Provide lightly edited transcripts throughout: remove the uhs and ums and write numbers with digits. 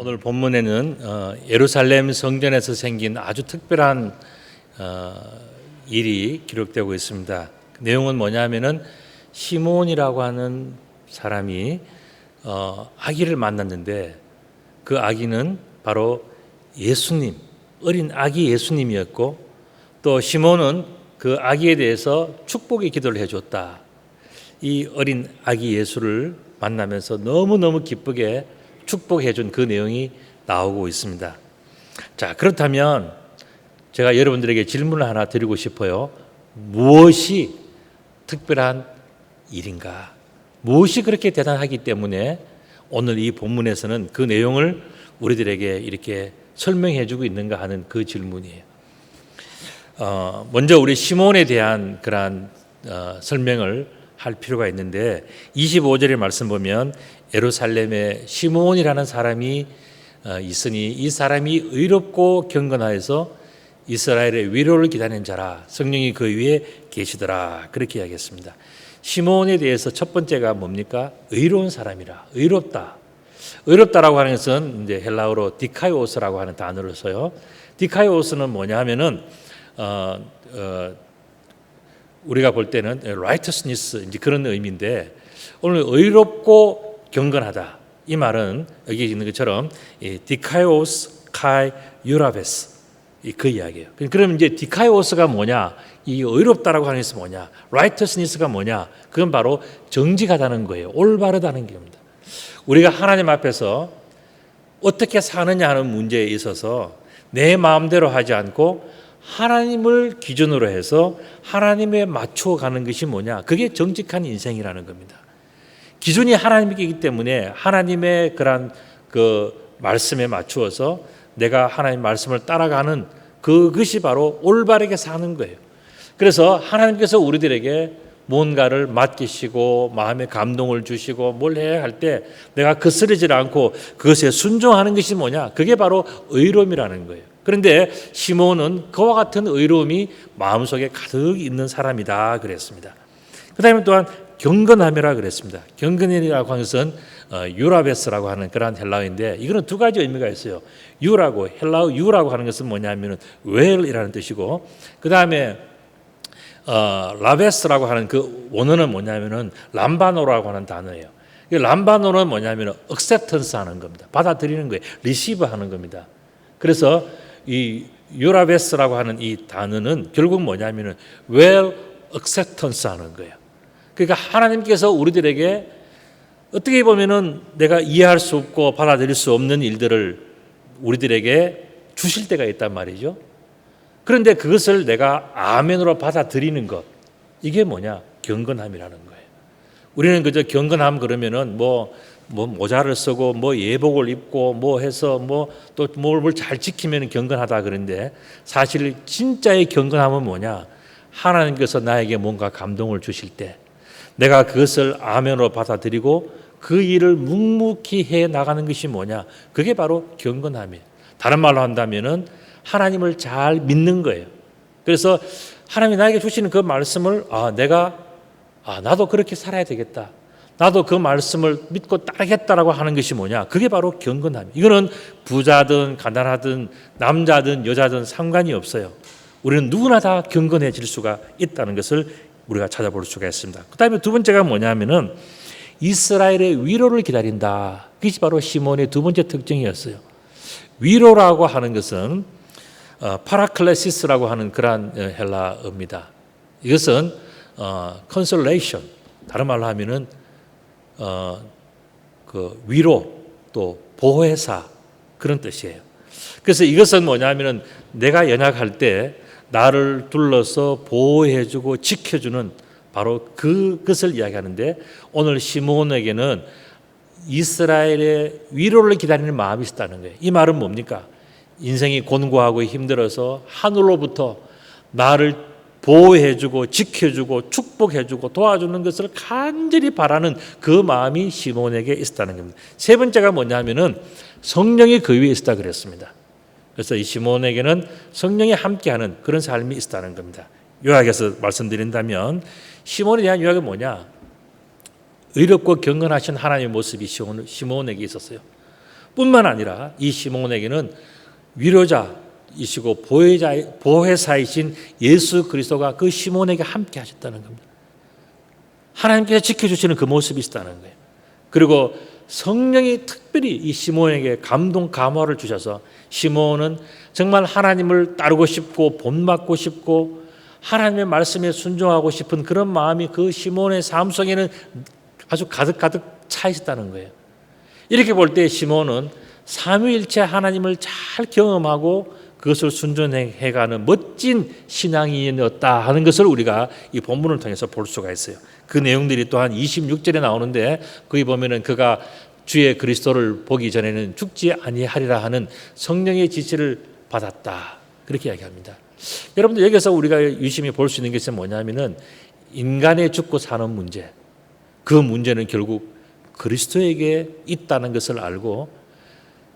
오늘 본문에는 예루살렘 성전에서 생긴 아주 특별한 일이 기록되고 있습니다. 내용은 뭐냐면은 시몬이라고 하는 사람이 아기를 만났는데 그 아기는 바로 예수님, 어린 아기 예수님이었고 또 시몬은 그 아기에 대해서 축복의 기도를 해줬다. 이 어린 아기 예수를 만나면서 너무너무 기쁘게 축복해 준 그 내용이 나오고 있습니다. 자, 그렇다면 제가 여러분들에게 질문을 하나 드리고 싶어요. 무엇이 특별한 일인가? 무엇이 그렇게 대단하기 때문에 오늘 이 본문에서는 그 내용을 우리들에게 이렇게 설명해 주고 있는가 하는 그 질문이에요. 먼저 우리 시몬에 대한 그러한 설명을 할 필요가 있는데 25절의 말씀 보면 예루살렘에 시몬이라는 사람이 있으니 이 사람이 의롭고 경건하여서 이스라엘의 위로를 기다리는 자라 성령이 그 위에 계시더라 그렇게 이야기했습니다. 시몬에 대해서 첫 번째가 뭡니까? 의로운 사람이라. 의롭다. 의롭다라고 하는 것은 이제 헬라어로 디카이오스라고 하는 단어를 써요. 디카이오스는 뭐냐 하면은 우리가 볼 때는 righteousness 이제 그런 의미인데 오늘 의롭고 경건하다 이 말은 여기 있는 것처럼 디카이오스 카이 유라베스 그 이야기예요. 그럼 이제 디카이오스가 뭐냐? 이 의롭다라고 하는 것이 뭐냐? righteousness가 뭐냐? 그건 바로 정직하다는 거예요. 올바르다는 겁니다. 우리가 하나님 앞에서 어떻게 사느냐 하는 문제에 있어서 내 마음대로 하지 않고 하나님을 기준으로 해서 하나님에 맞춰 가는 것이 뭐냐? 그게 정직한 인생이라는 겁니다. 기준이 하나님이기 때문에 하나님의 그런 그 말씀에 맞추어서 내가 하나님 말씀을 따라가는 그것이 바로 올바르게 사는 거예요. 그래서 하나님께서 우리들에게 뭔가를 맡기시고 마음에 감동을 주시고 뭘 해야 할 때 내가 거스르지 않고 그것에 순종하는 것이 뭐냐? 그게 바로 의로움이라는 거예요. 그런데 시몬은 그와 같은 의로움이 마음속에 가득 있는 사람이다 그랬습니다. 그 다음에 또한 경건함이라 그랬습니다. 경건이라고 하는 것은 유라베스라고 하는 그런 헬라어인데 이거는 두 가지 의미가 있어요. 유라고 헬라어 유라고 하는 것은 뭐냐면은 well이라는 뜻이고 그 다음에 라베스라고 하는 그 원어는 뭐냐면은 람바노라고 하는 단어예요. 람바노는 뭐냐면은 acceptance 하는 겁니다. 받아들이는 거예요. receive 하는 겁니다. 그래서 이 유라베스라고 하는 이 단어는 결국 뭐냐면은 well acceptance 하는 거예요. 그러니까 하나님께서 우리들에게 어떻게 보면은 내가 이해할 수 없고 받아들일 수 없는 일들을 우리들에게 주실 때가 있단 말이죠. 그런데 그것을 내가 아멘으로 받아들이는 것, 이게 뭐냐? 경건함이라는 거예요. 우리는 그저 경건함 그러면은 뭐 모자를 쓰고 뭐 예복을 입고 뭐 해서 뭐 또 뭘 잘 지키면 경건하다 그런데 사실 진짜의 경건함은 뭐냐? 하나님께서 나에게 뭔가 감동을 주실 때 내가 그것을 아멘으로 받아들이고 그 일을 묵묵히 해 나가는 것이 뭐냐? 그게 바로 경건함이에요. 다른 말로 한다면은 하나님을 잘 믿는 거예요. 그래서 하나님이 나에게 주시는 그 말씀을 나도 그렇게 살아야 되겠다. 나도 그 말씀을 믿고 따르겠다라고 하는 것이 뭐냐? 그게 바로 경건함이에요. 이거는 부자든 가난하든 남자든 여자든 상관이 없어요. 우리는 누구나 다 경건해질 수가 있다는 것을 우리가 찾아볼 수가 있습니다. 그 다음에 두 번째가 뭐냐면은 이스라엘의 위로를 기다린다. 그것이 바로 시몬의 두 번째 특징이었어요. 위로라고 하는 것은 파라클레시스라고 하는 그러한 헬라어입니다. 이것은 consolation, 다른 말로 하면은 그 위로 또 보혜사 그런 뜻이에요. 그래서 이것은 뭐냐면은 내가 연약할 때 나를 둘러서 보호해주고 지켜주는 바로 그것을 이야기하는데 오늘 시몬에게는 이스라엘의 위로를 기다리는 마음이 있었다는 거예요. 이 말은 뭡니까? 인생이 곤고하고 힘들어서 하늘로부터 나를 보호해주고 지켜주고 축복해주고 도와주는 것을 간절히 바라는 그 마음이 시몬에게 있었다는 겁니다. 세 번째가 뭐냐면은 성령이 그 위에 있었다 그랬습니다. 그래서 이 시몬에게는 성령이 함께하는 그런 삶이 있었다는 겁니다. 요약해서 말씀드린다면 시몬에 대한 요약은 뭐냐? 의롭고 경건하신 하나님의 모습이 시몬에게 있었어요. 뿐만 아니라 이 시몬에게는 위로자이시고 보혜사이신 예수 그리스도가 그 시몬에게 함께 하셨다는 겁니다. 하나님께서 지켜주시는 그 모습이 있었다는 거예요. 그리고 성령이 특별히 이 시몬에게 감동 감화를 주셔서 시몬은 정말 하나님을 따르고 싶고 본받고 싶고 하나님의 말씀에 순종하고 싶은 그런 마음이 그 시몬의 삶 속에는 아주 가득 차 있었다는 거예요. 이렇게 볼 때 시몬은 삼위일체 하나님을 잘 경험하고 그것을 순종해가는 멋진 신앙인이었다 하는 것을 우리가 이 본문을 통해서 볼 수가 있어요. 그 내용들이 또한 26절에 나오는데 거기 보면은 그가 주의 그리스도를 보기 전에는 죽지 아니하리라 하는 성령의 지시를 받았다 그렇게 이야기합니다. 여러분들 여기서 우리가 유심히 볼 수 있는 것은 뭐냐면은 인간의 죽고 사는 문제, 그 문제는 결국 그리스도에게 있다는 것을 알고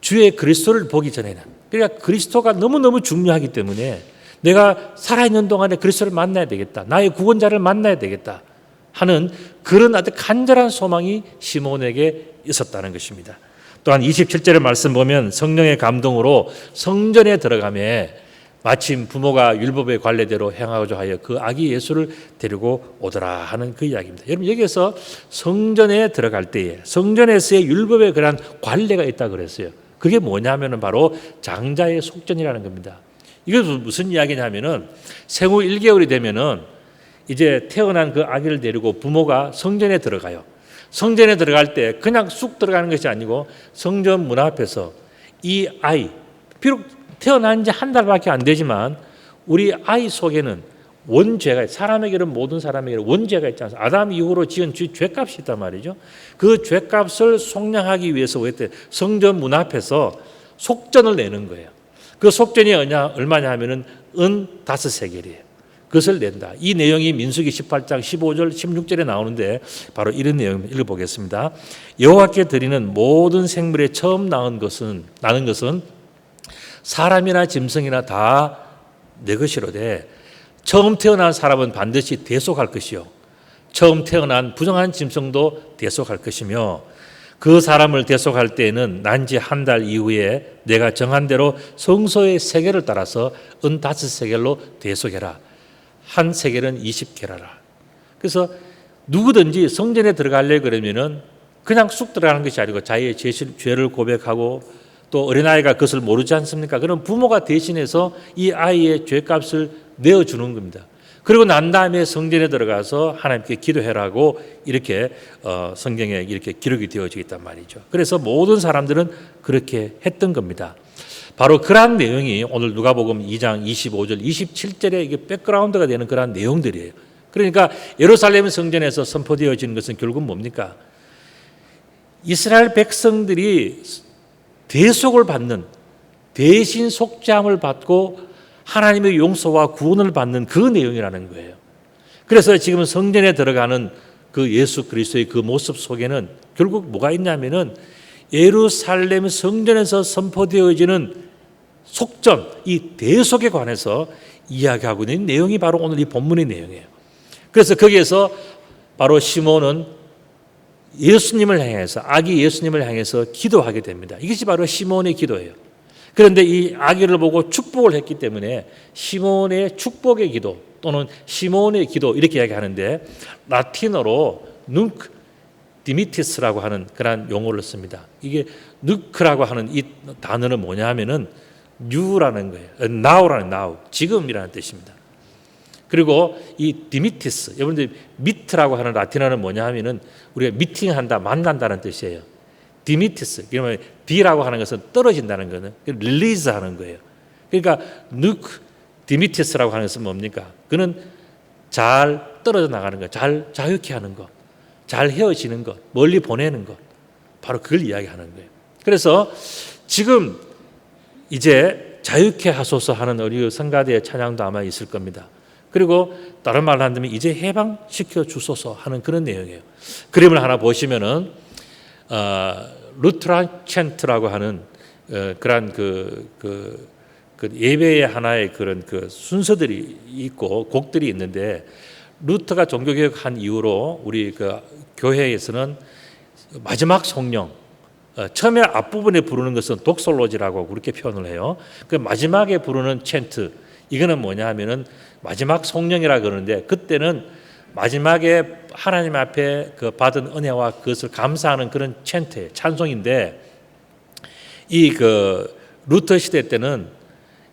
주의 그리스도를 보기 전에는, 그러니까 그리스도가 너무너무 중요하기 때문에 내가 살아있는 동안에 그리스도를 만나야 되겠다, 나의 구원자를 만나야 되겠다 하는 그런 아주 간절한 소망이 시몬에게 있었다는 것입니다. 또한 27절의 말씀 보면 성령의 감동으로 성전에 들어가며 마침 부모가 율법의 관례대로 행하고자 하여 그 아기 예수를 데리고 오더라 하는 그 이야기입니다. 여러분 여기에서 성전에 들어갈 때에 성전에서의 율법의 그러한 관례가 있다 그랬어요. 그게 뭐냐면은 바로 장자의 속전이라는 겁니다. 이것은 무슨 이야기냐면은 생후 1개월이 되면은 이제 태어난 그 아기를 데리고 부모가 성전에 들어가요. 성전에 들어갈 때 그냥 쑥 들어가는 것이 아니고 성전 문 앞에서 이 아이, 비록 태어난 지 한 달밖에 안 되지만 우리 아이 속에는 원죄가, 사람에게는 모든 사람에게는 원죄가 있지 않습니까? 아담 이후로 지은 죄값이 있단 말이죠. 그 죄값을 속량하기 위해서 성전 문 앞에서 속전을 내는 거예요. 그 속전이 얼마냐 하면은 은 5세겔이에요. 그것을 낸다. 이 내용이 민수기 18장 15절 16절에 나오는데 바로 이런 내용 읽어보겠습니다. 여호와께 드리는 모든 생물에 처음 나는 것은 사람이나 짐승이나 다 내 것이로되 처음 태어난 사람은 반드시 대속할 것이요 처음 태어난 부정한 짐승도 대속할 것이며 그 사람을 대속할 때에는 난지 한 달 이후에 내가 정한 대로 성소의 세겔을 따라서 은 5세겔로 대속해라. 한 세겔은 20게라라. 그래서 누구든지 성전에 들어가려고 그러면은 그냥 쑥 들어가는 것이 아니고 자기의 죄를 고백하고 또 어린아이가 그것을 모르지 않습니까? 그럼 부모가 대신해서 이 아이의 죄값을 내어주는 겁니다. 그리고 난 다음에 성전에 들어가서 하나님께 기도해라고 이렇게 성경에 이렇게 기록이 되어져 있단 말이죠. 그래서 모든 사람들은 그렇게 했던 겁니다. 바로 그러한 내용이 오늘 누가복음 2장 25절 27절에 이게 백그라운드가 되는 그러한 내용들이에요. 그러니까 예루살렘 성전에서 선포되어지는 것은 결국 뭡니까? 이스라엘 백성들이 대속을 받는, 대신 속죄함을 받고 하나님의 용서와 구원을 받는 그 내용이라는 거예요. 그래서 지금 성전에 들어가는 그 예수 그리스도의 그 모습 속에는 결국 뭐가 있냐면은 예루살렘 성전에서 선포되어지는 속전, 이 대속에 관해서 이야기하고 있는 내용이 바로 오늘 이 본문의 내용이에요. 그래서 거기에서 바로 시몬은 예수님을 향해서, 아기 예수님을 향해서 기도하게 됩니다. 이것이 바로 시몬의 기도예요. 그런데 이 아기를 보고 축복을 했기 때문에 시몬의 축복의 기도 또는 시몬의 기도 이렇게 이야기하는데 라틴어로 눅 디미티스라고 하는 그런 용어를 씁니다. 이게 눅크라고 하는 이 단어는 뭐냐 하면은 new라는 거예요. now라는 now, 지금이라는 뜻입니다. 그리고 이 디미티스, 여러분들 미트라고 하는 라틴어는 뭐냐 하면은 우리가 미팅한다, 만난다는 뜻이에요. 디미티스, 그러면 D라고 하는 것은 떨어진다는 거는 릴리즈 하는 거예요. 그러니까 누크 디미티스라고 하는 것은 뭡니까? 그는 잘 떨어져 나가는 것, 잘 자유케 하는 것, 잘 헤어지는 것, 멀리 보내는 것, 바로 그걸 이야기하는 거예요. 그래서 지금 이제 자유케 하소서 하는 우리 성가대의 찬양도 아마 있을 겁니다. 그리고 다른 말로 한다면 이제 해방시켜 주소서 하는 그런 내용이에요. 그림을 하나 보시면은 루트란 챈트라고 하는 그런 그 예배의 하나의 그런 그 순서들이 있고 곡들이 있는데 루터가 종교개혁한 이후로 우리 그 교회에서는 마지막 성령 처음에 앞부분에 부르는 것은 독솔로지라고 그렇게 표현을 해요. 그 마지막에 부르는 챈트 이거는 뭐냐 하면은 마지막 성령이라 그러는데 그때는 마지막에 하나님 앞에 그 받은 은혜와 그것을 감사하는 그런 챈트예요. 찬송인데 이 그 루터 시대 때는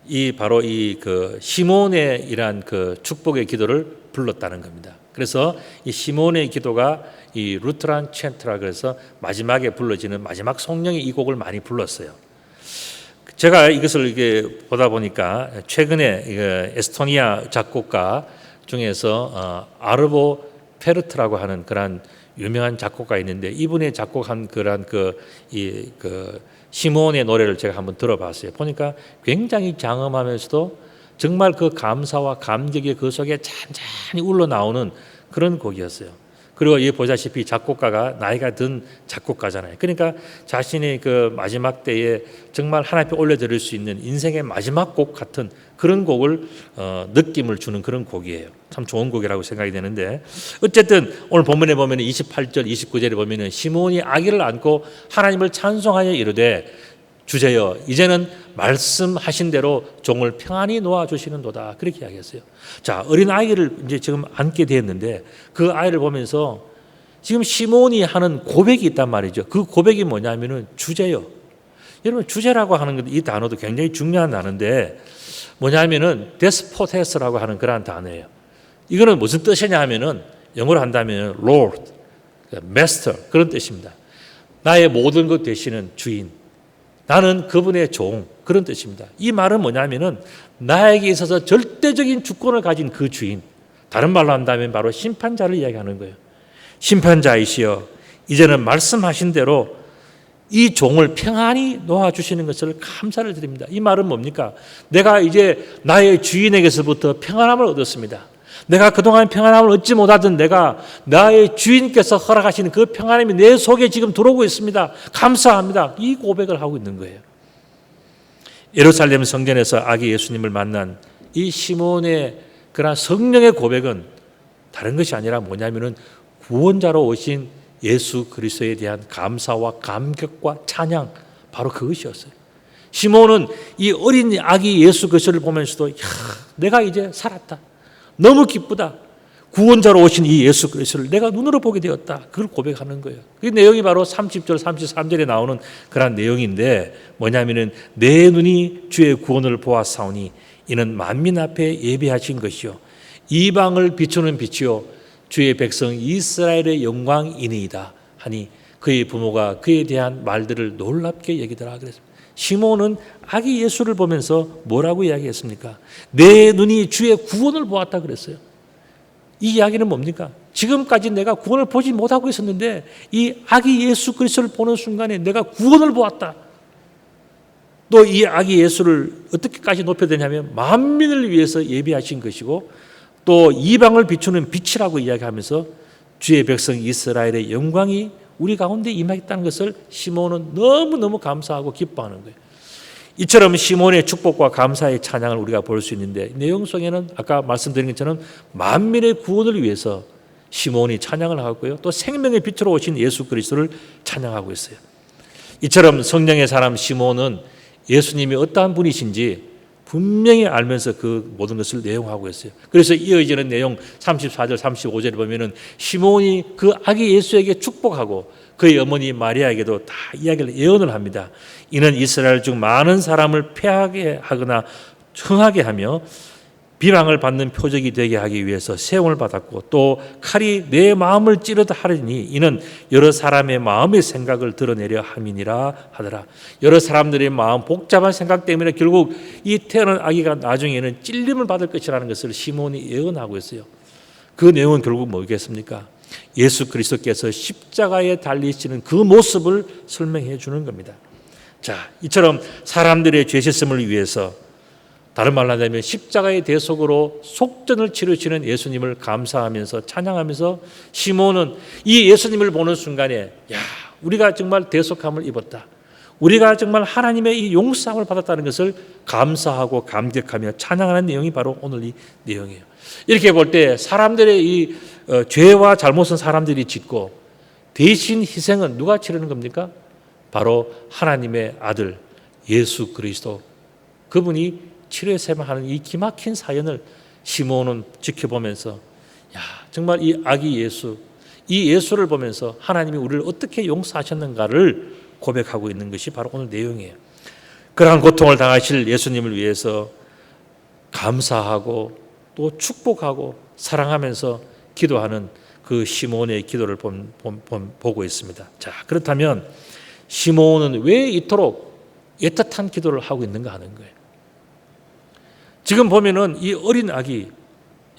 이 바로 이 그 시몬의 이러한 그 축복의 기도를 불렀다는 겁니다. 그래서 이 시몬의 기도가 이 루트란 챈트라 그래서 마지막에 불러지는 마지막 성령의 이 곡을 많이 불렀어요. 제가 이것을 이게 보다 보니까 최근에 에스토니아 작곡가 중에서 아르보 페르트라고 하는 그런 유명한 작곡가 있는데 이분의 작곡한 그런 그 시몬의 노래를 제가 한번 들어봤어요. 보니까 굉장히 장엄하면서도 정말 그 감사와 감격이 그 속에 잔잔히 울러나오는 그런 곡이었어요. 그리고 이 보시다시피 작곡가가 나이가 든 작곡가잖아요. 그러니까 자신의 그 마지막 때에 정말 하나님 앞에 올려드릴 수 있는 인생의 마지막 곡 같은 그런 곡을 느낌을 주는 그런 곡이에요. 참 좋은 곡이라고 생각이 되는데 어쨌든 오늘 본문에 보면 28절 29절에 보면 시몬이 아기를 안고 하나님을 찬송하여 이르되 주제여 이제는 말씀하신 대로 종을 평안히 놓아주시는도다. 그렇게 이야기했어요. 자, 어린 아이를 이제 지금 안게 되었는데 그 아이를 보면서 지금 시몬이 하는 고백이 있단 말이죠. 그 고백이 뭐냐면은 주제요. 여러분 주제라고 하는 이 단어도 굉장히 중요한 단어인데 뭐냐면은 데스포테스라고 하는 그런 단어예요. 이거는 무슨 뜻이냐 하면은 영어로 한다면 Lord, Master 그런 뜻입니다. 나의 모든 것 되시는 주인. 나는 그분의 종 그런 뜻입니다. 이 말은 뭐냐면은 나에게 있어서 절대적인 주권을 가진 그 주인. 다른 말로 한다면 바로 심판자를 이야기하는 거예요. 심판자이시여 이제는 말씀하신 대로 이 종을 평안히 놓아주시는 것을 감사를 드립니다. 이 말은 뭡니까? 내가 이제 나의 주인에게서부터 평안함을 얻었습니다. 내가 그동안 평안함을 얻지 못하던 내가 나의 주인께서 허락하시는 그 평안함이 내 속에 지금 들어오고 있습니다. 감사합니다. 이 고백을 하고 있는 거예요. 예루살렘 성전에서 아기 예수님을 만난 이 시몬의 그런 성령의 고백은 다른 것이 아니라 뭐냐면은 구원자로 오신 예수 그리스도에 대한 감사와 감격과 찬양 바로 그것이었어요. 시몬은 이 어린 아기 예수 그리스도를 보면서도 내가 이제 살았다. 너무 기쁘다. 구원자로 오신 이 예수 그리스도를 내가 눈으로 보게 되었다. 그걸 고백하는 거예요. 그 내용이 바로 30절, 33절에 나오는 그런 내용인데 뭐냐면은 내 눈이 주의 구원을 보았사오니 이는 만민 앞에 예비하신 것이요 이방을 비추는 빛이요 주의 백성 이스라엘의 영광이니이다 하니 그의 부모가 그에 대한 말들을 놀랍게 여기더라 그랬습니다. 시몬은 아기 예수를 보면서 뭐라고 이야기했습니까? 내 눈이 주의 구원을 보았다 그랬어요. 이 이야기는 뭡니까? 지금까지 내가 구원을 보지 못하고 있었는데 이 아기 예수 그리스도를 보는 순간에 내가 구원을 보았다. 또 이 아기 예수를 어떻게까지 높여야 되냐면 만민을 위해서 예비하신 것이고 또 이방을 비추는 빛이라고 이야기하면서 주의 백성 이스라엘의 영광이 우리 가운데 임하겠다는 것을 시몬은 너무너무 감사하고 기뻐하는 거예요. 이처럼 시몬의 축복과 감사의 찬양을 우리가 볼 수 있는데 내용 속에는 아까 말씀드린 것처럼 만민의 구원을 위해서 시몬이 찬양을 하고요. 또 생명의 빛으로 오신 예수 그리스도를 찬양하고 있어요. 이처럼 성령의 사람 시몬은 예수님이 어떠한 분이신지 분명히 알면서 그 모든 것을 내용하고 있어요. 그래서 이어지는 내용 34절 35절에 보면은 시몬이 그 아기 예수에게 축복하고 그의 어머니 마리아에게도 다 이야기를 예언을 합니다. 이는 이스라엘 중 많은 사람을 패하게 하거나 흥하게 하며 비방을 받는 표적이 되게 하기 위해서 세움을 받았고 또 칼이 내 마음을 찌르다 하리니 이는 여러 사람의 마음의 생각을 드러내려 함이니라 하더라. 여러 사람들의 마음 복잡한 생각 때문에 결국 이 태어난 아기가 나중에는 찔림을 받을 것이라는 것을 시몬이 예언하고 있어요. 그 내용은 결국 뭐겠습니까? 예수 그리스도께서 십자가에 달리시는 그 모습을 설명해 주는 겁니다. 자, 이처럼 사람들의 죄 씻음을 위해서 다른 말로 하자면 십자가의 대속으로 속전을 치르시는 예수님을 감사하면서 찬양하면서 시몬은 이 예수님을 보는 순간에 우리가 정말 대속함을 입었다. 우리가 정말 하나님의 이 용서함을 받았다는 것을 감사하고 감격하며 찬양하는 내용이 바로 오늘 이 내용이에요. 이렇게 볼 때 사람들의 이 죄와 잘못은 사람들이 짓고 대신 희생은 누가 치르는 겁니까? 바로 하나님의 아들 예수 그리스도 그분이 치료해야만 하는 이 기막힌 사연을 시몬은 지켜보면서 정말 이 아기 예수 이 예수를 보면서 하나님이 우리를 어떻게 용서하셨는가를 고백하고 있는 것이 바로 오늘 내용이에요. 그러한 고통을 당하실 예수님을 위해서 감사하고 또 축복하고 사랑하면서 기도하는 그 시몬의 기도를 보고 있습니다. 자, 그렇다면 시몬은 왜 이토록 애틋한 기도를 하고 있는가 하는 거예요. 지금 보면은 이 어린 아기,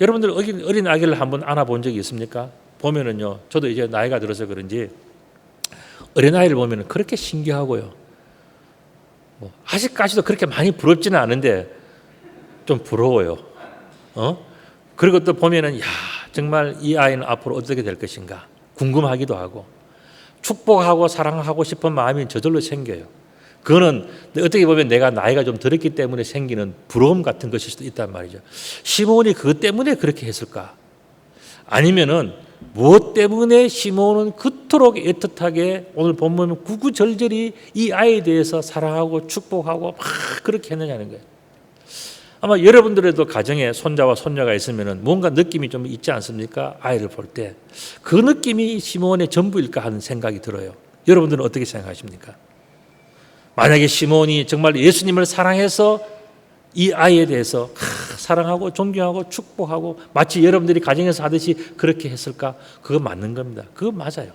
여러분들 어린 아기를 한번 안아본 적이 있습니까? 보면은요, 저도 이제 나이가 들어서 그런지 어린 아이를 보면은 그렇게 신기하고요. 아직까지도 그렇게 많이 부럽지는 않은데 좀 부러워요. 그리고 또 보면은 정말 이 아이는 앞으로 어떻게 될 것인가 궁금하기도 하고 축복하고 사랑하고 싶은 마음이 저절로 생겨요. 그거는 어떻게 보면 내가 나이가 좀 들었기 때문에 생기는 부러움 같은 것일 수도 있단 말이죠. 시몬이 그것 때문에 그렇게 했을까? 아니면은 무엇 때문에 시몬은 그토록 애틋하게 오늘 본문 구구절절히 이 아이에 대해서 사랑하고 축복하고 막 그렇게 했느냐는 거예요. 아마 여러분들에도 가정에 손자와 손녀가 있으면 뭔가 느낌이 좀 있지 않습니까? 아이를 볼 때 그 느낌이 시몬의 전부일까 하는 생각이 들어요. 여러분들은 어떻게 생각하십니까? 만약에 시몬이 정말 예수님을 사랑해서 이 아이에 대해서 사랑하고 존경하고 축복하고 마치 여러분들이 가정에서 하듯이 그렇게 했을까? 그거 맞는 겁니다. 그거 맞아요.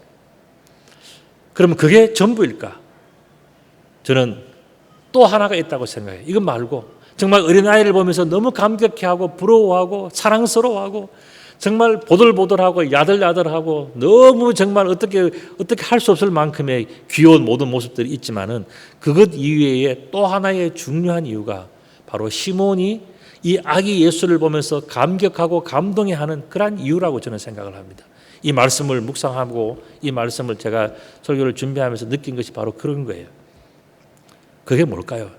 그러면 그게 전부일까? 저는 또 하나가 있다고 생각해요. 이건 말고 정말 어린아이를 보면서 너무 감격해하고 부러워하고 사랑스러워하고 정말 보들보들하고 야들야들하고 너무 정말 어떻게 할 수 없을 만큼의 귀여운 모든 모습들이 있지만은 그것 이외에 또 하나의 중요한 이유가 바로 시몬이 이 아기 예수를 보면서 감격하고 감동해하는 그러한 이유라고 저는 생각을 합니다. 이 말씀을 묵상하고 이 말씀을 제가 설교를 준비하면서 느낀 것이 바로 그런 거예요. 그게 뭘까요?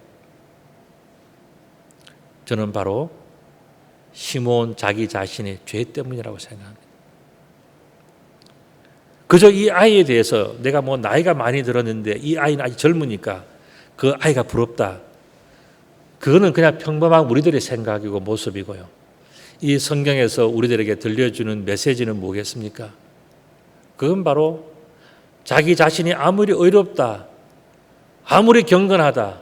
저는 바로 시몬 자기 자신의 죄 때문이라고 생각합니다. 그저 이 아이에 대해서 내가 뭐 나이가 많이 들었는데 이 아이는 아직 젊으니까 그 아이가 부럽다. 그거는 그냥 평범한 우리들의 생각이고 모습이고요. 이 성경에서 우리들에게 들려주는 메시지는 뭐겠습니까? 그건 바로 자기 자신이 아무리 어렵다, 아무리 경건하다,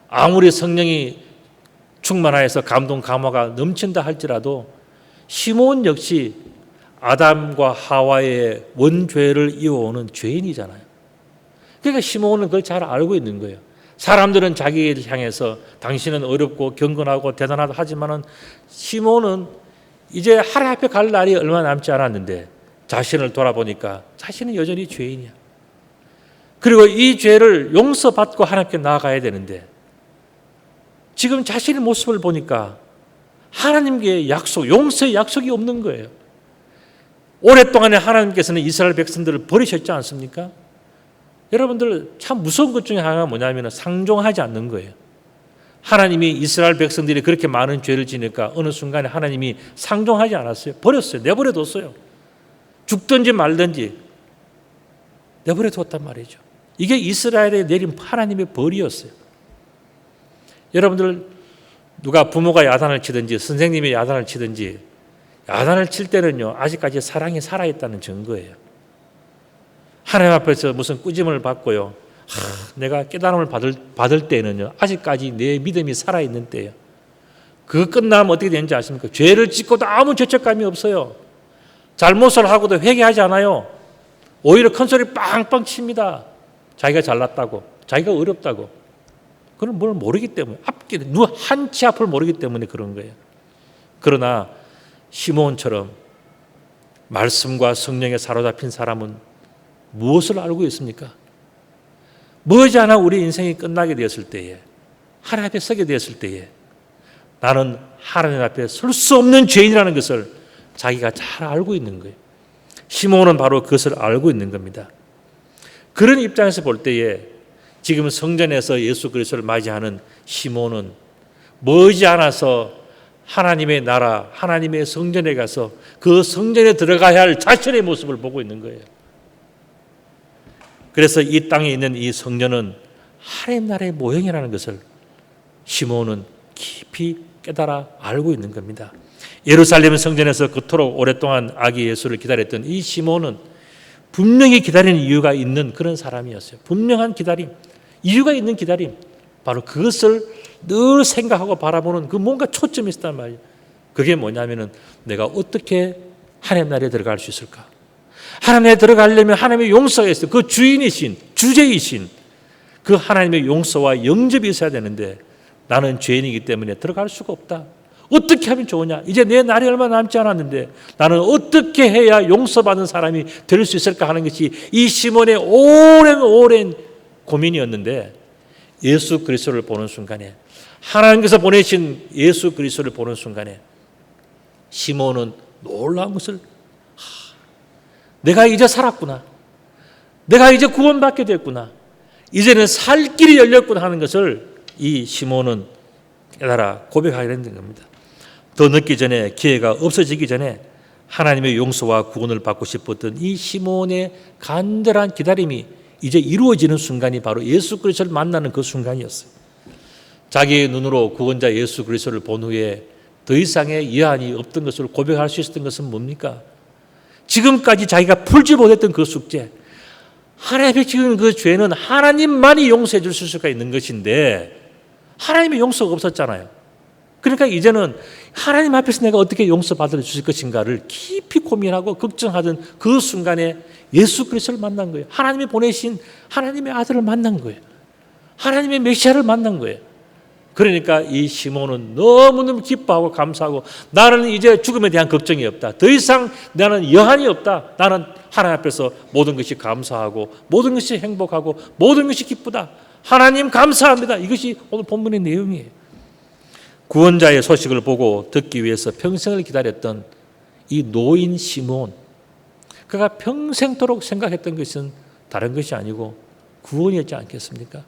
아무리 성령이 충만하여서 감동 감화가 넘친다 할지라도 시몬 역시 아담과 하와의 원죄를 이어오는 죄인이잖아요. 그러니까 시몬은 그걸 잘 알고 있는 거예요. 사람들은 자기를 향해서 당신은 어렵고 경건하고 대단하다 하지만은 시몬은 이제 하나님 앞에 갈 날이 얼마 남지 않았는데 자신을 돌아보니까 자신은 여전히 죄인이야. 그리고 이 죄를 용서받고 하나님께 나아가야 되는데 지금 자신의 모습을 보니까 하나님께 용서의 약속이 없는 거예요. 오랫동안에 하나님께서는 이스라엘 백성들을 버리셨지 않습니까? 여러분들 참 무서운 것 중에 하나가 뭐냐면 상종하지 않는 거예요. 하나님이 이스라엘 백성들이 그렇게 많은 죄를 지니까 어느 순간에 하나님이 상종하지 않았어요. 버렸어요. 내버려뒀어요. 죽든지 말든지 내버려뒀단 말이죠. 이게 이스라엘에 내린 하나님의 벌이었어요. 여러분들 누가 부모가 야단을 치든지 선생님이 야단을 치든지 야단을 칠 때는요 아직까지 사랑이 살아있다는 증거예요. 하나님 앞에서 무슨 꾸짐을 받고요 내가 깨달음을 받을 때는요 아직까지 내 믿음이 살아있는 때예요. 그거 끝나면 어떻게 되는지 아십니까? 죄를 짓고도 아무 죄책감이 없어요. 잘못을 하고도 회개하지 않아요. 오히려 큰소리 빵빵 칩니다. 자기가 잘났다고, 자기가 어렵다고. 그건 뭘 모르기 때문에 한 치 앞을 모르기 때문에 그런 거예요. 그러나 시몬처럼 말씀과 성령에 사로잡힌 사람은 무엇을 알고 있습니까? 머지않아 우리 인생이 끝나게 되었을 때에 하나님 앞에 서게 되었을 때에 나는 하나님 앞에 설 수 없는 죄인이라는 것을 자기가 잘 알고 있는 거예요. 시몬은 바로 그것을 알고 있는 겁니다. 그런 입장에서 볼 때에 지금 성전에서 예수 그리스도를 맞이하는 시몬은 머지않아서 하나님의 나라, 하나님의 성전에 가서 그 성전에 들어가야 할 자신의 모습을 보고 있는 거예요. 그래서 이 땅에 있는 이 성전은 하나님 나라의 모형이라는 것을 시몬은 깊이 깨달아 알고 있는 겁니다. 예루살렘 성전에서 그토록 오랫동안 아기 예수를 기다렸던 이 시몬은 분명히 기다리는 이유가 있는 그런 사람이었어요. 분명한 기다림, 이유가 있는 기다림. 바로 그것을 늘 생각하고 바라보는 그 뭔가 초점이 있었단 말이에요. 그게 뭐냐면은 내가 어떻게 하나님 나라에 들어갈 수 있을까? 하나님 나라에 들어가려면 하나님의 용서가 있어요. 그 주인이신, 주제이신 그 하나님의 용서와 영접이 있어야 되는데 나는 죄인이기 때문에 들어갈 수가 없다. 어떻게 하면 좋으냐? 이제 내 날이 얼마 남지 않았는데 나는 어떻게 해야 용서받은 사람이 될 수 있을까 하는 것이 이 시몬의 오랜 고민이었는데 예수 그리스도를 보는 순간에 하나님께서 보내신 예수 그리스도를 보는 순간에 시몬은 놀라운 것을 내가 이제 살았구나. 내가 이제 구원받게 됐구나. 이제는 살 길이 열렸구나 하는 것을 이 시몬은 깨달아 고백하게 된 겁니다. 더 늦기 전에 기회가 없어지기 전에 하나님의 용서와 구원을 받고 싶었던 이 시몬의 간절한 기다림이 이제 이루어지는 순간이 바로 예수 그리스도를 만나는 그 순간이었어요. 자기의 눈으로 구원자 예수 그리스도를 본 후에 더 이상의 여한이 없던 것을 고백할 수 있었던 것은 뭡니까? 지금까지 자기가 풀지 못했던 그 숙제, 하나님의 지은 그 죄는 하나님만이 용서해 줄 수가 있는 것인데 하나님의 용서가 없었잖아요. 그러니까 이제는 하나님 앞에서 내가 어떻게 용서받을 수 있을 것인가를 깊이 고민하고 걱정하던 그 순간에 예수 그리스도를 만난 거예요. 하나님이 보내신 하나님의 아들을 만난 거예요. 하나님의 메시아를 만난 거예요. 그러니까 이 시몬은 너무너무 기뻐하고 감사하고 나는 이제 죽음에 대한 걱정이 없다. 더 이상 나는 여한이 없다. 나는 하나님 앞에서 모든 것이 감사하고 모든 것이 행복하고 모든 것이 기쁘다. 하나님 감사합니다. 이것이 오늘 본문의 내용이에요. 구원자의 소식을 보고 듣기 위해서 평생을 기다렸던 이 노인 시몬, 그가 평생토록 생각했던 것은 다른 것이 아니고 구원이었지 않겠습니까?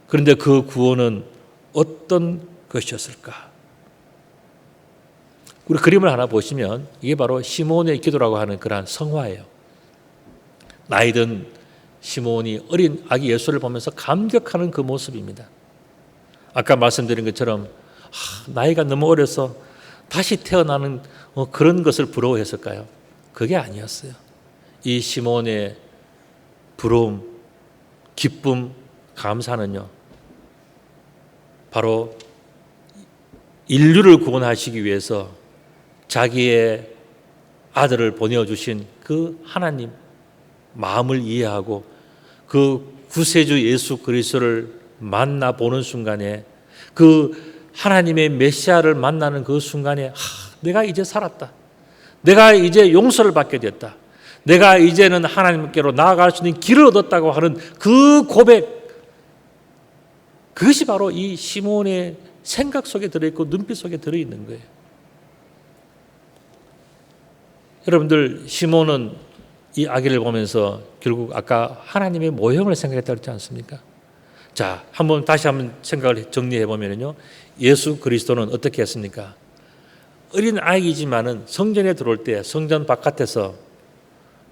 그런데 그 구원은 어떤 것이었을까? 우리 그림을 하나 보시면 이게 바로 시몬의 기도라고 하는 그러한 성화예요. 나이든 시몬이 어린 아기 예수를 보면서 감격하는 그 모습입니다. 아까 말씀드린 것처럼 나이가 너무 어려서 다시 태어나는 그런 것을 부러워했을까요? 그게 아니었어요. 이 시몬의 부러움, 기쁨, 감사는요, 바로 인류를 구원하시기 위해서 자기의 아들을 보내주신 그 하나님 마음을 이해하고 그 구세주 예수 그리스도를 만나보는 순간에, 그 하나님의 메시아를 만나는 그 순간에 내가 이제 살았다. 내가 이제 용서를 받게 됐다. 내가 이제는 하나님께로 나아갈 수 있는 길을 얻었다고 하는 그 고백, 그것이 바로 이 시몬의 생각 속에 들어있고 눈빛 속에 들어있는 거예요. 여러분들, 시몬은 이 아기를 보면서 결국 아까 하나님의 모형을 생각했다고 했지 않습니까? 자, 다시 한번 생각을 정리해 보면요, 예수 그리스도는 어떻게 했습니까? 어린 아이이지만은 성전에 들어올 때 성전 바깥에서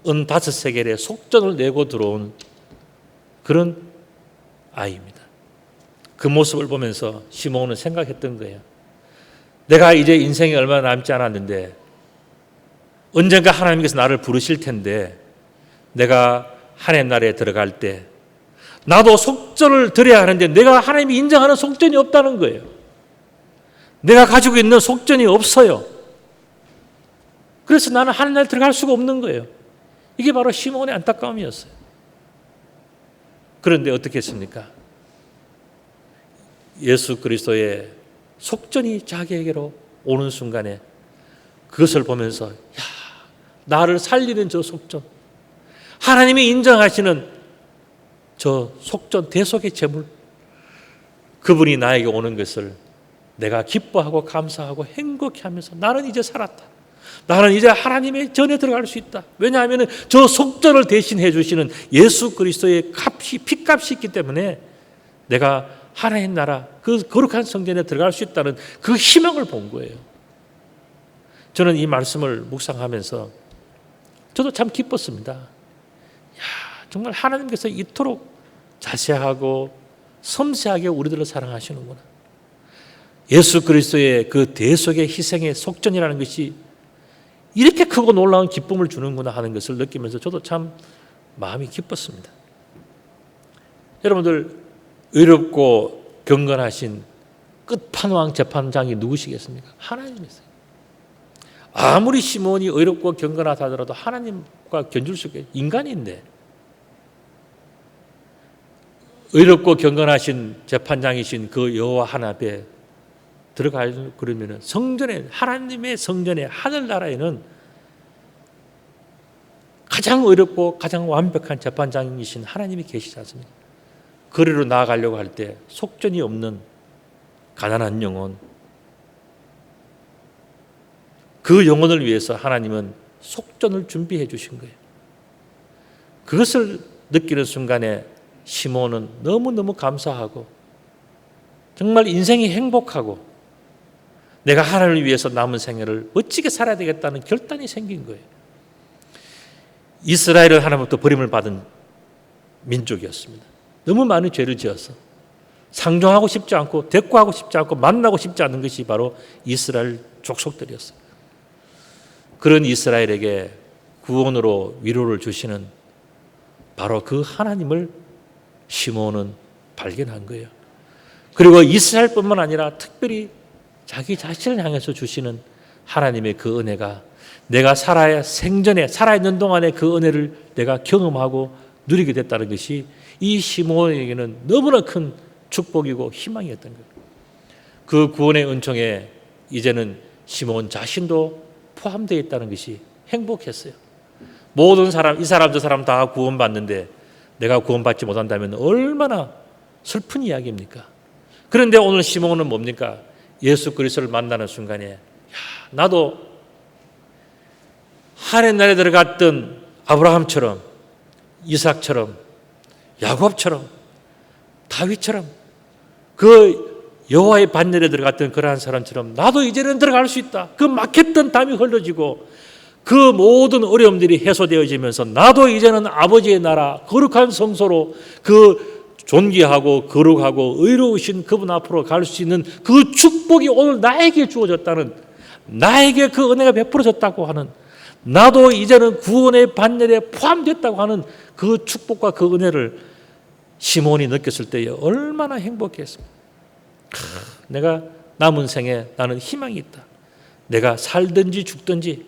은 5세겔에 속전을 내고 들어온 그런 아이입니다. 그 모습을 보면서 시몬은 생각했던 거예요. 내가 이제 인생이 얼마 남지 않았는데 언젠가 하나님께서 나를 부르실 텐데 내가 하나님 나라에 들어갈 때 나도 속전을 드려야 하는데 내가 하나님이 인정하는 속전이 없다는 거예요. 내가 가지고 있는 속전이 없어요. 그래서 나는 하나님 나라에 들어갈 수가 없는 거예요. 이게 바로 시몬의 안타까움이었어요. 그런데 어떻게 했습니까? 예수 그리스도의 속전이 자기에게로 오는 순간에 그것을 보면서 나를 살리는 저 속전, 하나님이 인정하시는 저 속전, 대속의 제물, 그분이 나에게 오는 것을 내가 기뻐하고 감사하고 행복해하면서 나는 이제 살았다. 나는 이제 하나님의 전에 들어갈 수 있다. 왜냐하면 저 속전을 대신해 주시는 예수 그리스도의 핏값이 있기 때문에 내가 하나님 나라, 그 거룩한 성전에 들어갈 수 있다는 그 희망을 본 거예요. 저는 이 말씀을 묵상하면서 저도 참 기뻤습니다. 정말 하나님께서 이토록 자세하고 섬세하게 우리들을 사랑하시는구나. 예수 그리스도의 그 대속의 희생의 속전이라는 것이 이렇게 크고 놀라운 기쁨을 주는구나 하는 것을 느끼면서 저도 참 마음이 기뻤습니다. 여러분들, 의롭고 경건하신 끝판왕 재판장이 누구시겠습니까? 하나님이세요. 아무리 시몬이 의롭고 경건하다 하더라도 하나님과 견줄 수 있게 인간인데, 의롭고 경건하신 재판장이신 그 여호와 하나님 앞에 들어가려고 그러면 성전에, 하나님의 성전에, 하늘나라에는 가장 의롭고 가장 완벽한 재판장이신 하나님이 계시지 않습니까? 거리로 나아가려고 할 때 속전이 없는 가난한 영혼, 그 영혼을 위해서 하나님은 속전을 준비해 주신 거예요. 그것을 느끼는 순간에 시몬은 너무너무 감사하고 정말 인생이 행복하고 내가 하나님을 위해서 남은 생애를 멋지게 살아야 되겠다는 결단이 생긴 거예요. 이스라엘은 하나님부터 버림을 받은 민족이었습니다. 너무 많은 죄를 지어서 상종하고 싶지 않고 대꾸하고 싶지 않고 만나고 싶지 않은 것이 바로 이스라엘 족속들이었어요. 그런 이스라엘에게 구원으로 위로를 주시는 바로 그 하나님을 시므온은 발견한 거예요. 그리고 이스라엘뿐만 아니라 특별히 자기 자신을 향해서 주시는 하나님의 그 은혜가 내가 생전에 살아있는 동안에 그 은혜를 내가 경험하고 누리게 됐다는 것이 이 시므온에게는 너무나 큰 축복이고 희망이었던 거예요. 그 구원의 은총에 이제는 시므온 자신도 포함되어 있다는 것이 행복했어요. 모든 사람, 이 사람 저 사람 다 구원받는데 내가 구원받지 못한다면 얼마나 슬픈 이야기입니까? 그런데 오늘 시므온은 뭡니까? 예수 그리스도를 만나는 순간에 나도 하나님 나라에 들어갔던 아브라함처럼 이삭처럼 야곱처럼 다윗처럼 그 여호와의 반열에 들어갔던 그러한 사람처럼 나도 이제는 들어갈 수 있다. 그 막혔던 땀이 흘러지고 그 모든 어려움들이 해소되어지면서 나도 이제는 아버지의 나라 거룩한 성소로 그 존귀하고 거룩하고 의로우신 그분 앞으로 갈 수 있는 그 축복이 오늘 나에게 주어졌다는, 나에게 그 은혜가 베풀어졌다고 하는, 나도 이제는 구원의 반열에 포함됐다고 하는 그 축복과 그 은혜를 시므온이 느꼈을 때에 얼마나 행복했습니까? 내가 남은 생에 나는 희망이 있다. 내가 살든지 죽든지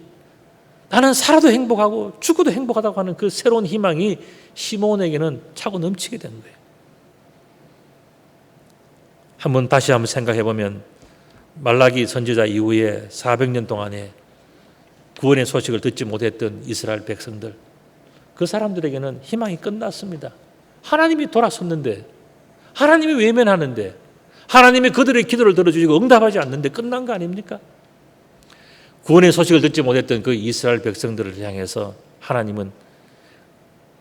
나는 살아도 행복하고 죽어도 행복하다고 하는 그 새로운 희망이 시므온에게는 차고 넘치게 되는 거예요. 다시 한번 생각해 보면 말라기 선지자 이후에 400년 동안에 구원의 소식을 듣지 못했던 이스라엘 백성들, 그 사람들에게는 희망이 끝났습니다. 하나님이 돌아섰는데, 하나님이 외면하는데, 하나님이 그들의 기도를 들어주시고 응답하지 않는데 끝난 거 아닙니까? 구원의 소식을 듣지 못했던 그 이스라엘 백성들을 향해서 하나님은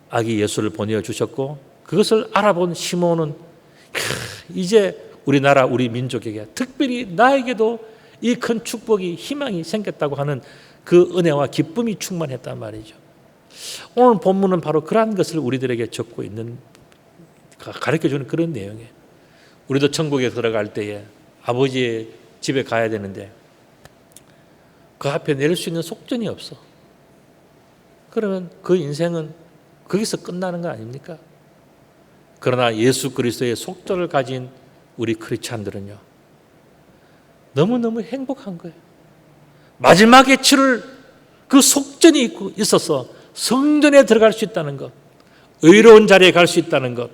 아기 예수를 보내주셨고, 그것을 알아본 시므온은 이제 우리나라 우리 민족에게 특별히 나에게도 이 큰 축복이 희망이 생겼다고 하는 그 은혜와 기쁨이 충만했단 말이죠. 오늘 본문은 바로 그러한 것을 우리들에게 적고 있는, 가르쳐주는 그런 내용이에요. 우리도 천국에 들어갈 때에 아버지의 집에 가야 되는데 그 앞에 내릴 수 있는 속전이 없어. 그러면 그 인생은 거기서 끝나는 거 아닙니까? 그러나 예수 그리스도의 속전을 가진 우리 크리스찬들은요, 너무너무 행복한 거예요. 마지막에 치를 그 속전이 있어서 성전에 들어갈 수 있다는 것, 의로운 자리에 갈 수 있다는 것,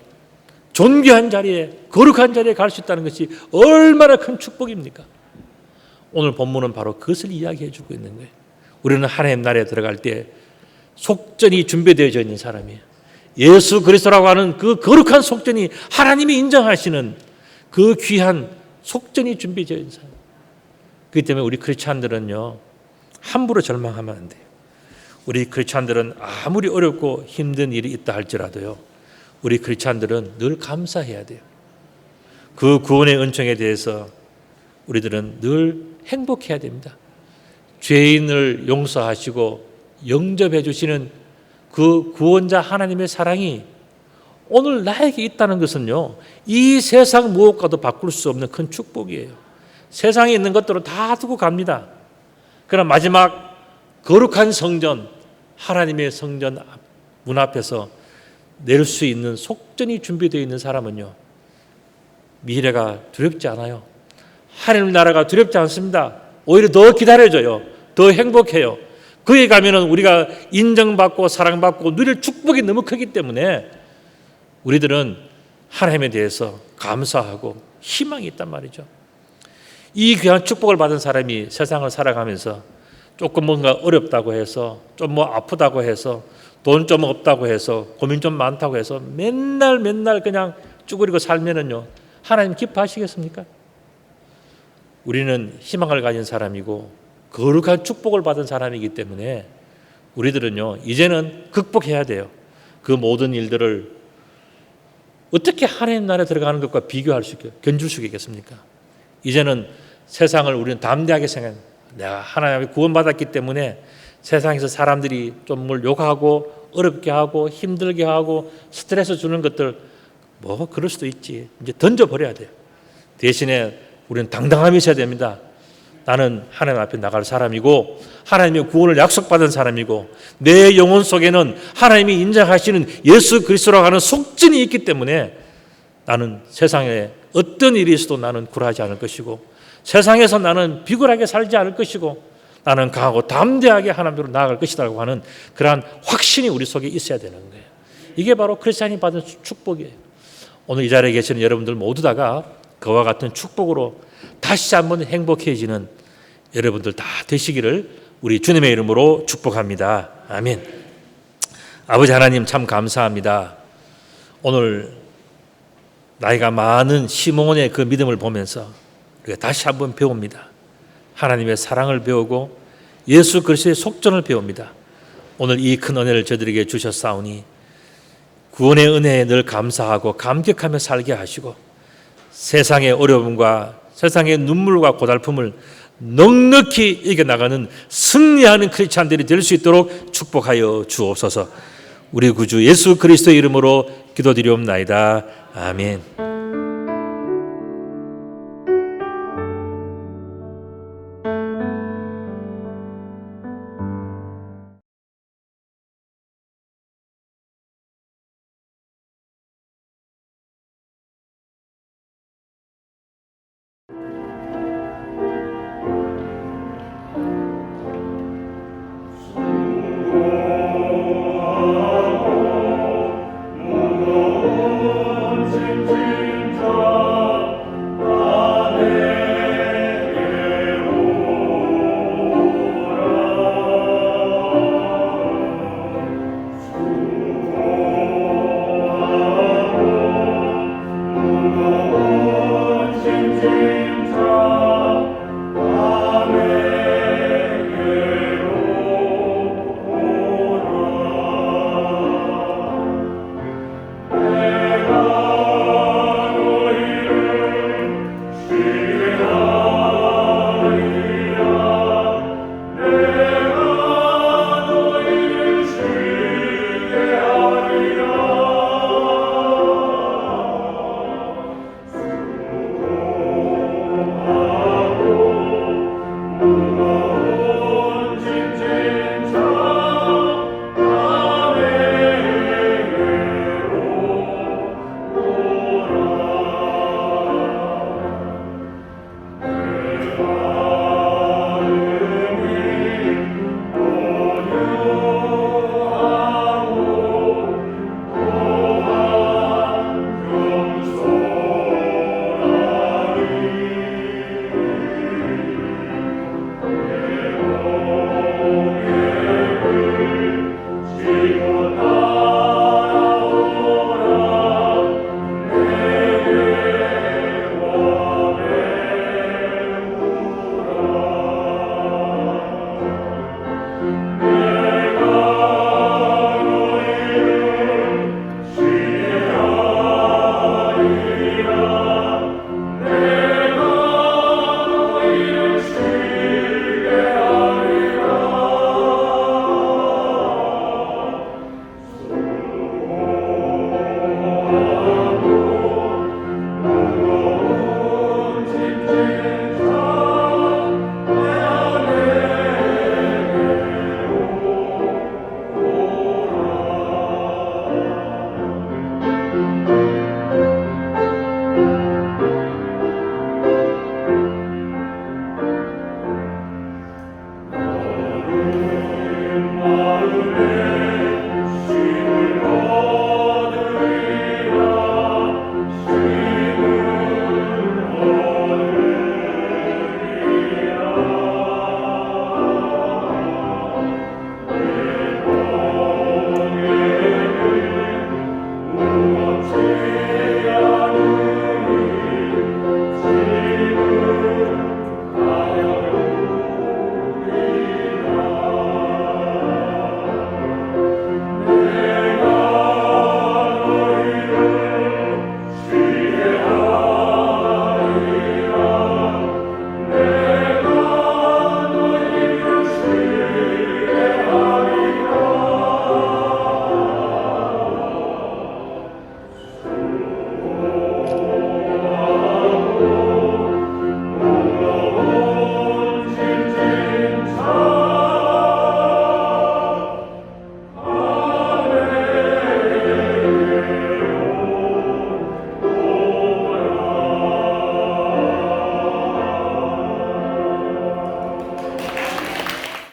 존귀한 자리에, 거룩한 자리에 갈 수 있다는 것이 얼마나 큰 축복입니까? 오늘 본문은 바로 그것을 이야기해 주고 있는 거예요. 우리는 하나님 나라에 들어갈 때 속전이 준비되어져 있는 사람이에요. 예수 그리스도라고 하는 그 거룩한 속전이, 하나님이 인정하시는 그 귀한 속전이 준비되어 있는 사람. 그렇기 때문에 우리 크리스찬들은요, 함부로 절망하면 안 돼요. 우리 크리스찬들은 아무리 어렵고 힘든 일이 있다 할지라도요, 우리 크리스찬들은 늘 감사해야 돼요. 그 구원의 은총에 대해서 우리들은 늘 행복해야 됩니다. 죄인을 용서하시고 영접해 주시는 그 구원자 하나님의 사랑이 오늘 나에게 있다는 것은요, 이 세상 무엇과도 바꿀 수 없는 큰 축복이에요. 세상에 있는 것들은 다 두고 갑니다. 그러나 마지막 거룩한 성전, 하나님의 성전 문 앞에서 낼 수 있는 속전이 준비되어 있는 사람은요, 미래가 두렵지 않아요. 하나님 나라가 두렵지 않습니다. 오히려 더 기다려져요. 더 행복해요. 거기에 가면은 우리가 인정받고 사랑받고 누릴 축복이 너무 크기 때문에 우리들은 하나님에 대해서 감사하고 희망이 있단 말이죠. 이 귀한 축복을 받은 사람이 세상을 살아가면서 조금 뭔가 어렵다고 해서, 좀 뭐 아프다고 해서, 돈 좀 없다고 해서, 고민 좀 많다고 해서 맨날 그냥 쭈그리고 살면은요, 하나님 기뻐하시겠습니까? 우리는 희망을 가진 사람이고 거룩한 축복을 받은 사람이기 때문에 우리들은요, 이제는 극복해야 돼요. 그 모든 일들을 어떻게 하나님 나라에 들어가는 것과 비교할 수 있게, 견줄 수 있겠습니까? 이제는 세상을 우리는 담대하게 생각합니다. 내가 하나님의 구원받았기 때문에 세상에서 사람들이 좀 뭘 욕하고 어렵게 하고 힘들게 하고 스트레스 주는 것들 뭐 그럴 수도 있지. 이제 던져버려야 돼요. 대신에 우리는 당당함이 있어야 됩니다. 나는 하나님 앞에 나갈 사람이고 하나님의 구원을 약속받은 사람이고 내 영혼 속에는 하나님이 인정하시는 예수 그리스도라고 하는 속전이 있기 때문에 나는 세상에 어떤 일이 있어도 나는 굴하지 않을 것이고 세상에서 나는 비굴하게 살지 않을 것이고 나는 강하고 담대하게 하나님으로 나아갈 것이라고 하는 그러한 확신이 우리 속에 있어야 되는 거예요. 이게 바로 크리스찬이 받은 축복이에요. 오늘 이 자리에 계시는 여러분들 모두 다가 그와 같은 축복으로 다시 한번 행복해지는 여러분들 다 되시기를 우리 주님의 이름으로 축복합니다. 아멘. 아버지 하나님 참 감사합니다. 오늘 나이가 많은 시몬의 그 믿음을 보면서 우리가 다시 한번 배웁니다. 하나님의 사랑을 배우고 예수 그리스도의 속전을 배웁니다. 오늘 이 큰 은혜를 저들에게 주셨사오니 구원의 은혜에 늘 감사하고 감격하며 살게 하시고 세상의 어려움과 세상의 눈물과 고달픔을 넉넉히 이겨나가는 승리하는 크리스찬들이 될 수 있도록 축복하여 주옵소서. 우리 구주 예수 그리스도의 이름으로 기도드리옵나이다. 아멘.